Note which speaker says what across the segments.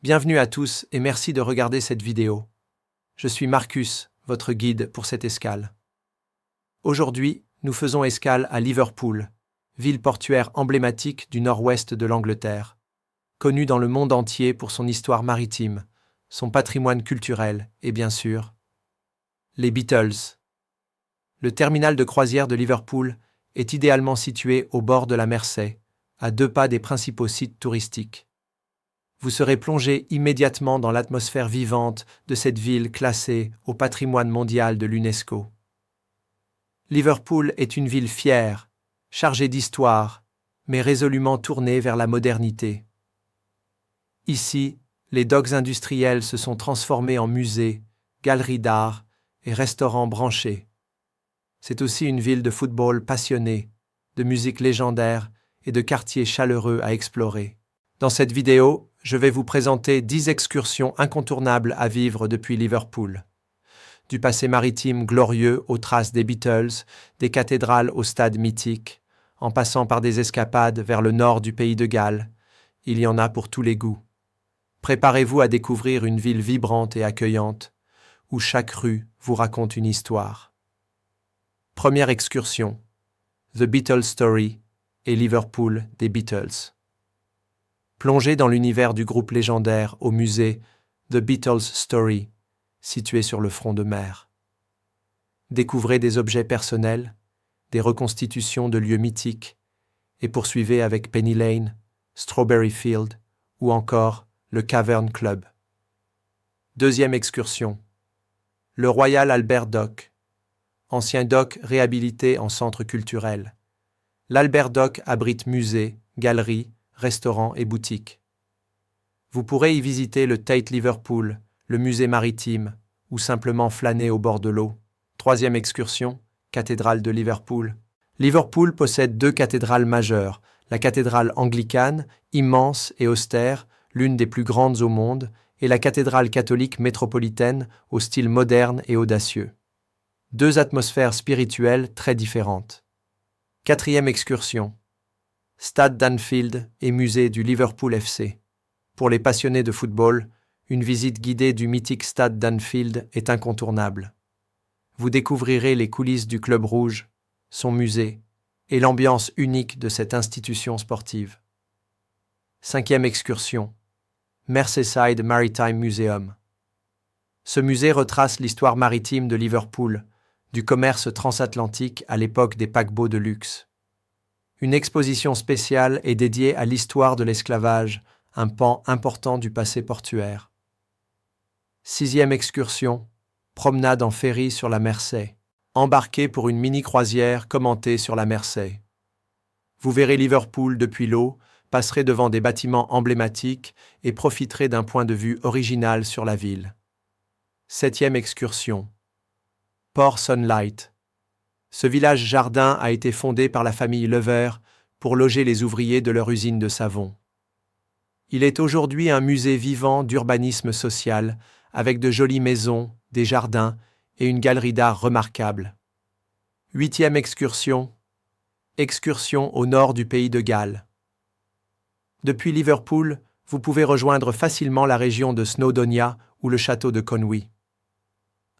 Speaker 1: Bienvenue à tous et merci de regarder cette vidéo. Je suis Marcus, votre guide pour cette escale. Aujourd'hui, nous faisons escale à Liverpool, ville portuaire emblématique du nord-ouest de l'Angleterre, connue dans le monde entier pour son histoire maritime, son patrimoine culturel et bien sûr, les Beatles. Le terminal de croisière de Liverpool est idéalement situé au bord de la Mersey, à 2 pas des principaux sites touristiques. Vous serez plongé immédiatement dans l'atmosphère vivante de cette ville classée au patrimoine mondial de l'UNESCO. Liverpool est une ville fière, chargée d'histoire, mais résolument tournée vers la modernité. Ici, les docks industriels se sont transformés en musées, galeries d'art et restaurants branchés. C'est aussi une ville de football passionnée, de musique légendaire et de quartiers chaleureux à explorer. Dans cette vidéo, je vais vous présenter 10 excursions incontournables à vivre depuis Liverpool. Du passé maritime glorieux aux traces des Beatles, des cathédrales au stade mythique, en passant par des escapades vers le nord du pays de Galles, il y en a pour tous les goûts. Préparez-vous à découvrir une ville vibrante et accueillante, où chaque rue vous raconte une histoire. Première excursion, The Beatles Story et Liverpool des Beatles. Plongez dans l'univers du groupe légendaire au musée The Beatles Story, situé sur le front de mer. Découvrez des objets personnels, des reconstitutions de lieux mythiques, et poursuivez avec Penny Lane, Strawberry Field ou encore le Cavern Club. Deuxième excursion, le Royal Albert Dock, ancien dock réhabilité en centre culturel. L'Albert Dock abrite musées, galeries, restaurants et boutiques. Vous pourrez y visiter le Tate Liverpool, le musée maritime, ou simplement flâner au bord de l'eau. Troisième excursion, cathédrale de Liverpool. Liverpool possède 2 cathédrales majeures, la cathédrale anglicane, immense et austère, l'une des plus grandes au monde, et la cathédrale catholique métropolitaine au style moderne et audacieux. 2 atmosphères spirituelles très différentes. Quatrième excursion, Stade d'Anfield et musée du Liverpool FC. Pour les passionnés de football, une visite guidée du mythique stade d'Anfield est incontournable. Vous découvrirez les coulisses du Club Rouge, son musée, et l'ambiance unique de cette institution sportive. Cinquième excursion, Merseyside Maritime Museum. Ce musée retrace l'histoire maritime de Liverpool, du commerce transatlantique à l'époque des paquebots de luxe. Une exposition spéciale est dédiée à l'histoire de l'esclavage, un pan important du passé portuaire. Sixième excursion, promenade en ferry sur la Mersey. Embarquez pour une mini-croisière commentée sur la Mersey. Vous verrez Liverpool depuis l'eau, passerez devant des bâtiments emblématiques et profiterez d'un point de vue original sur la ville. Septième excursion, Port Sunlight. Ce village-jardin a été fondé par la famille Lever pour loger les ouvriers de leur usine de savon. Il est aujourd'hui un musée vivant d'urbanisme social, avec de jolies maisons, des jardins et une galerie d'art remarquable. Huitième excursion, excursion au nord du pays de Galles. Depuis Liverpool, vous pouvez rejoindre facilement la région de Snowdonia ou le château de Conwy.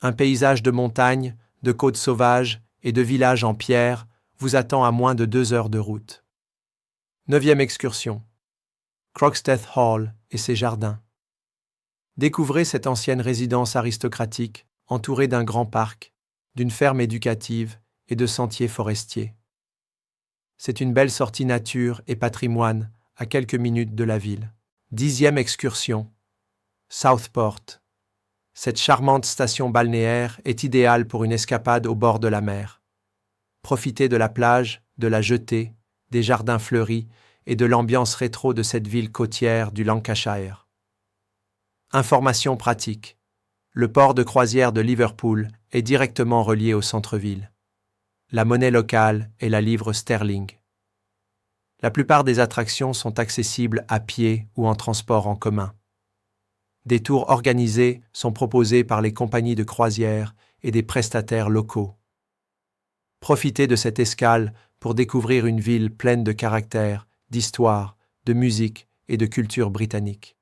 Speaker 1: Un paysage de montagnes, de côtes sauvages et de villages en pierre vous attend à moins de 2 heures de route. Neuvième excursion, Croxteth Hall et ses jardins. Découvrez cette ancienne résidence aristocratique, entourée d'un grand parc, d'une ferme éducative et de sentiers forestiers. C'est une belle sortie nature et patrimoine à quelques minutes de la ville. 10e excursion, Southport. Cette charmante station balnéaire est idéale pour une escapade au bord de la mer. Profitez de la plage, de la jetée, des jardins fleuris et de l'ambiance rétro de cette ville côtière du Lancashire. Information pratique. Le port de croisière de Liverpool est directement relié au centre-ville. La monnaie locale est la livre sterling. La plupart des attractions sont accessibles à pied ou en transport en commun. Des tours organisés sont proposés par les compagnies de croisière et des prestataires locaux. Profitez de cette escale pour découvrir une ville pleine de caractère, d'histoire, de musique et de culture britannique.